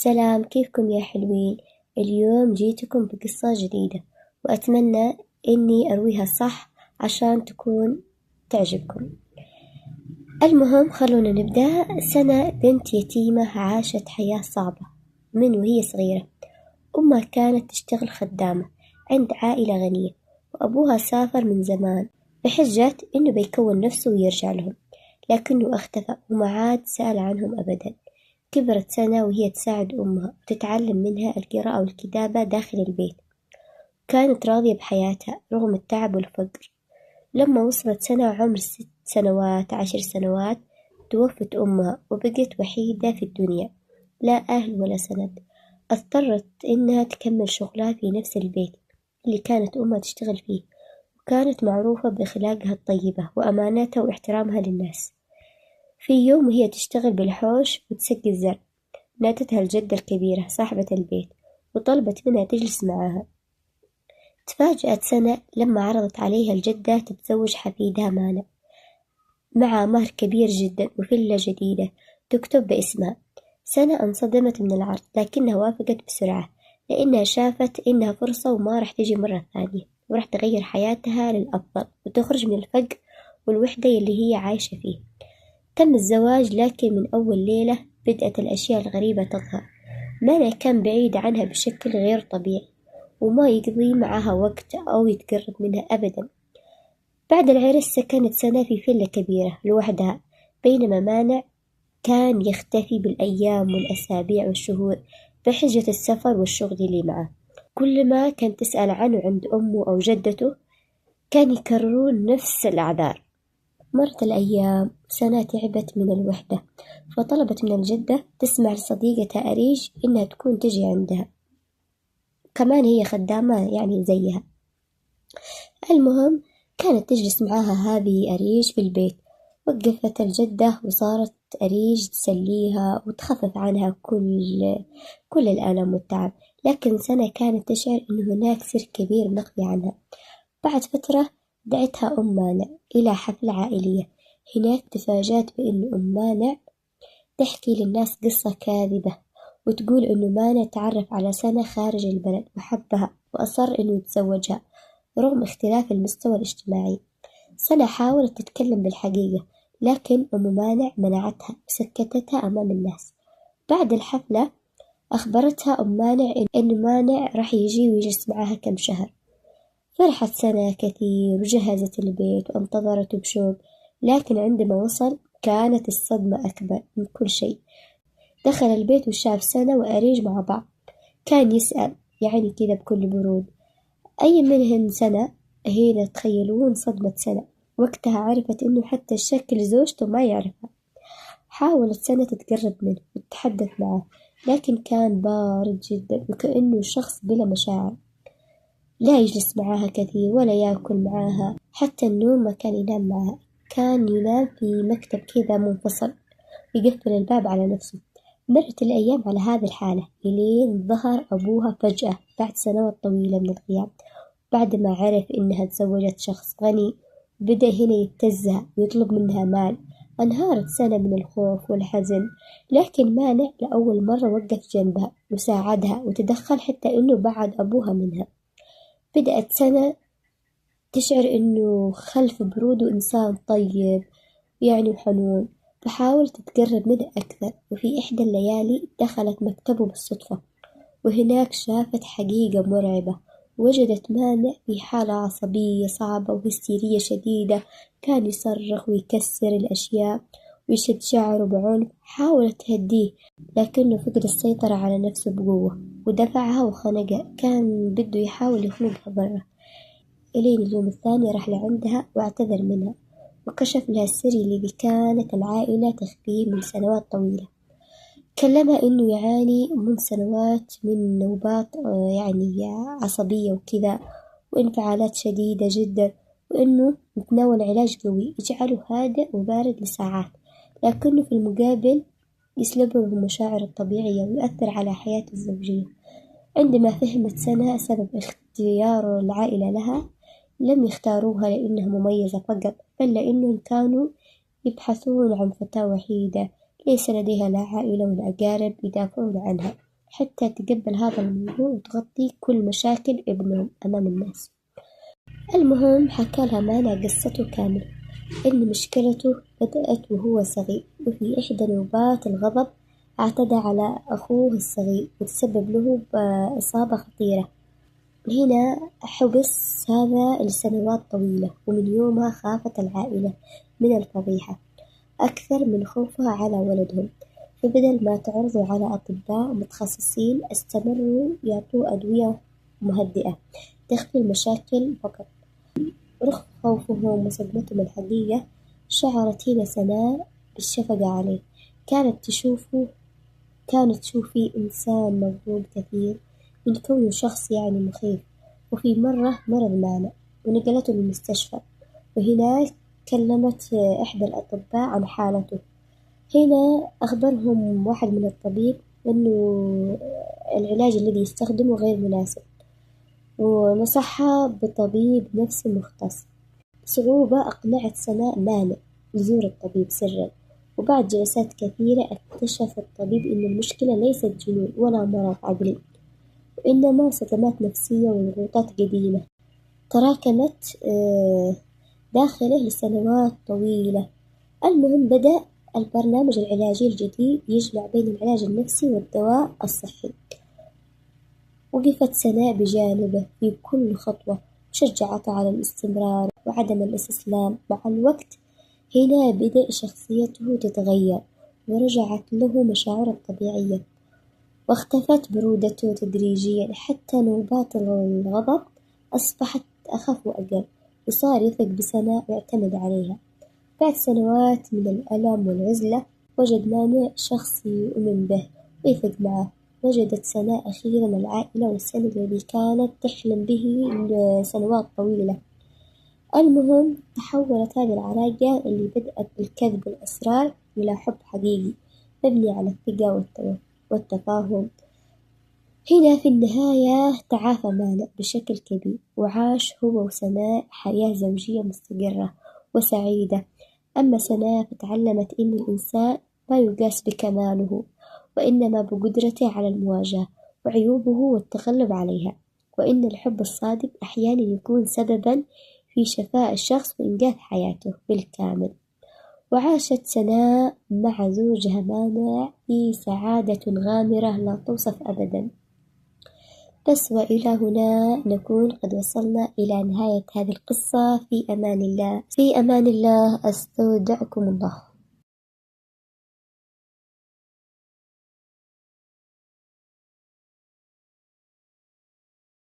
سلام، كيفكم يا حلوين؟ اليوم جيتكم بقصة جديدة وأتمنى إني أرويها صح عشان تكون تعجبكم. المهم خلونا نبدأ. سنة بنت يتيمة عاشت حياة صعبة من وهي صغيرة. أمها كانت تشتغل خدامة عند عائلة غنية، وأبوها سافر من زمان بحجة إنه بيكون نفسه ويرجع لهم، لكنه اختفى وما عاد سأل عنهم أبدا. كبرت سنة وهي تساعد أمها وتتعلم منها القراءة والكتابة داخل البيت. كانت راضية بحياتها رغم التعب والفقر. لما وصلت سنة عمر 6 سنوات 10 سنوات توفت أمها وبقت وحيدة في الدنيا، لا أهل ولا سند. اضطرت إنها تكمل شغلها في نفس البيت اللي كانت أمها تشتغل فيه، وكانت معروفة بأخلاقها الطيبة وأمانتها واحترامها للناس. في يوم وهي تشتغل بالحوش وتسقي الزرع، نادتها الجدة الكبيرة صاحبة البيت وطلبت منها تجلس معها. تفاجأت سنة لما عرضت عليها الجدة تتزوج حفيدها مانا مع مهر كبير جدا وفيلا جديدة تكتب باسمها. سنة انصدمت من العرض، لكنها وافقت بسرعة لأنها شافت إنها فرصة وما راح تجي مرة ثانية، وراح تغير حياتها للأفضل وتخرج من الفقر والوحدة اللي هي عايشة فيه. تم الزواج، لكن من أول ليلة بدأت الأشياء الغريبة تظهر. مانا كان بعيد عنها بشكل غير طبيعي، وما يقضي معها وقت أو يتقرب منها أبدا. بعد العرس سكنت سنة في فيلا كبيرة لوحدها، بينما مانع كان يختفي بالأيام والأسابيع والشهور بحجة السفر والشغل اللي معه. كل ما كانت تسأل عنه عند أمه أو جدته كان يكررون نفس الأعذار. مرت الأيام، سنة تعبت من الوحدة فطلبت من الجدة تسمع لصديقتها أريج إنها تكون تجي عندها، كمان هي خدامة يعني زيها. المهم كانت تجلس معاها هذه أريج في البيت. وقفت الجدة وصارت أريج تسليها وتخفف عنها كل الألم والتعب، لكن سنة كانت تشعر إن هناك سر كبير مخفي عنها. بعد فترة دعتها أم مانع إلى حفلة عائلية. هناك تفاجأت بأن أم مانع تحكي للناس قصة كاذبة، وتقول إنه مانع تعرف على سنة خارج البلد وحبها وأصر إنه يتزوجها رغم اختلاف المستوى الاجتماعي. سنة حاولت تتكلم بالحقيقة، لكن أم مانع منعتها وسكتتها أمام الناس. بعد الحفلة أخبرتها أم مانع إن مانع راح يجي ويجلس معاها كم شهر. فرحت سنة كثير وجهزت البيت وانتظرته بشوق، لكن عندما وصل كانت الصدمة أكبر من كل شيء. دخل البيت وشاف سنة وأريج مع بعض. كان يسأل يعني كذا بكل برود أي منهن سنة. هنا تخيلون صدمة سنة، وقتها عرفت إنه حتى شكل زوجته ما يعرفها. حاولت سنة تتقرب منه وتتحدث معه، لكن كان بارد جدا وكأنه شخص بلا مشاعر. لا يجلس معاها كثير ولا يأكل معاها، حتى النوم ما كان ينام معاها، كان ينام في مكتب كذا منفصل يقفل الباب على نفسه. مرت الأيام على هذه الحالة إلين ظهر أبوها فجأة بعد سنوات طويلة من الغياب. بعد ما عرف إنها تزوجت شخص غني بدأ هنا يبتزها ويطلب منها مال. انهارت سنة من الخوف والحزن، لكن مانع لأول مرة وقف جنبها وساعدها وتدخل حتى إنه بعد أبوها منها. بدأت سنة تشعر إنه خلف بروده إنسان طيب يعني وحنون، فحاولت تقرب منه أكثر. وفي إحدى الليالي دخلت مكتبه بالصدفة، وهناك شافت حقيقة مرعبة. وجدت مانع في حالة عصبية صعبة وهستيرية شديدة، كان يصرخ ويكسر الأشياء ويشد شعره بعنف. حاولت تهديه، لكنه فقد السيطرة على نفسه بقوة ودفعها وخنقها، كان بده يحاول يخنقها برا. إلين اليوم الثاني راح لعندها واعتذر منها وكشف لها السر الذي كانت العائلة تخفيه من سنوات طويلة. كلمها إنه يعاني من سنوات من نوبات يعني عصبية وكذا وانفعالات شديدة جدا، وإنه يتناول علاج قوي يجعله هادئ وبارد لساعات، لكنه في المقابل يسلبه من المشاعر الطبيعية ويؤثر على حياته الزوجية. عندما فهمت سنة سبب اختيار العائلة لها، لم يختاروها لأنها مميزة فقط، بل لأنهم كانوا يبحثون عن فتاة وحيدة ليس لديها لا عائلة ولا أقارب يدافعون عنها. حتى تقبل هذا الموضوع وتغطي كل مشاكل ابنهم أمام الناس. المهم حكالها مانا قصته كامل، إن مشكلته بدأت وهو صغير، وفي إحدى نوبات الغضب اعتدى على أخوه الصغير وتسبب له بإصابة خطيرة. هنا حبس هذا لسنوات طويلة، ومن يومها خافت العائلة من الفضيحة أكثر من خوفها على ولدهم، فبدل ما تعرضوا على أطباء متخصصين استمروا يعطوه أدوية مهدئة تخفي المشاكل فقط. رغم خوفهم وصدمتهم الحقيقية شعرت هنا سناء بالشفقة عليه. كانت تشوف فيه إنسان مفقود كثير من كونه شخص يعني مخيف. وفي مرة مرض معنا ونقلته للمستشفى، وهناك كلمت إحدى الأطباء عن حالته. هنا أخبرهم واحد من الطبيب إنه العلاج الذي يستخدمه غير مناسب، ونصحها بطبيب نفسي مختص. بصعوبة أقنعت سناء مانع يزور الطبيب سرًا، وبعد جلسات كثيرة اكتشف الطبيب إن المشكلة ليست جنون ولا مرض عقلي، وإنما صدمات نفسية وضغوطات قديمة تراكمت داخله لسنوات طويلة. المهم بدأ البرنامج العلاجي الجديد يجمع بين العلاج النفسي والدواء الصحي. وقفت سناء بجانبه في كل خطوة وشجعته على الاستمرار وعدم الاستسلام. مع الوقت هنا بدأ شخصيته تتغير ورجعت له مشاعره الطبيعية، واختفت برودته تدريجيا حتى نوبات الغضب أصبحت أخف وأقل، وصار يثق بسناء ويعتمد عليها. بعد سنوات من الألم والعزلة وجد مانع شخص يؤمن به ويثق معه. وجدت سناء أخيرا العائلة والسند الذي كانت تحلم به لسنوات طويلة. المهم تحولت هذه العلاقة اللي بدأت بالكذب والأسرار إلى حب حقيقي مبني على الثقة والتفاهم. هنا في النهاية تعافى مانع بشكل كبير، وعاش هو وسناء حياة زوجية مستقرة وسعيدة. أما سناء فتعلمت إن الإنسان ما يقاس بكماله، وإنما بقدرته على المواجهة وعيوبه والتغلب عليها، وإن الحب الصادق أحيانا يكون سببا في شفاء الشخص وإنقاذ حياته بالكامل. وعاشت سناء مع زوجها مانع في سعادة غامرة لا توصف أبدا. بس وإلى هنا نكون قد وصلنا إلى نهاية هذه القصة. في أمان الله، في أمان الله، أستودعكم الله.